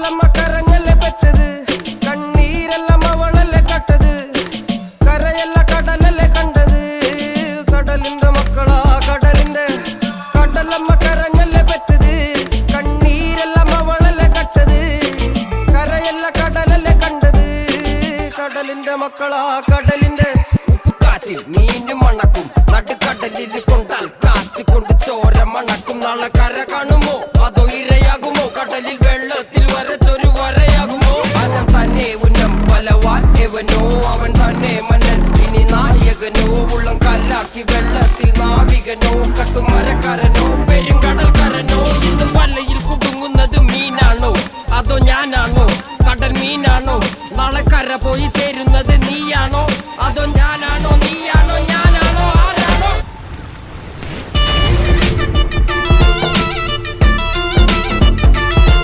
കടലമ്മ കരഞ്ഞല്ലേ പറ്റത് കണ്ണീരെല്ലാം അവളല്ലേ കട്ടത് കരയല്ല കടലല്ലേ കണ്ടത് കടലിന്റെ മക്കളാ കടലിന്റെ കടലമ്മ കരഞ്ഞല്ലേ പറ്റത് കണ്ണീരെല്ലാം അവളല്ലേ കട്ടത് കരയല്ല കടലല്ലേ കണ്ടത് കടലിന്റെ മക്കളാ കടലിന്റെ ഉപ്പുകാറ്റിൽ മീനും മണക്കും നടുക്കടലിൽ കൊണ്ടാൽ കാറ്റിക്കൊണ്ട് ചോര മണക്കും നാളെ കര കാണുമോ അതോ ഇരയാകുമോ കടലിൽ വെള്ളത്തിൽ വരച്ചൊരു വരയാകുമോ അനം തന്നെ ഉന്നം ബലവാൻ എവനോ അവൻ തന്നെ മന്നൻ ഇനി നായകനോ ഉള്ളം കല്ലാക്കി വെള്ളത്തിൽ നാവികനോ കട്ടുമരക്കാരനോ പെരുങ്കടൽക്കാരനോ ഇന്ന് വലയിൽ കുടുങ്ങുന്നത് മീനാണോ അതോ ഞാനാണോ കടൽ മീനാണോ നാളെ കര പോയി ചേരുന്നത് നീയാണോ അതോ ഞാനാണോ നീയാണോ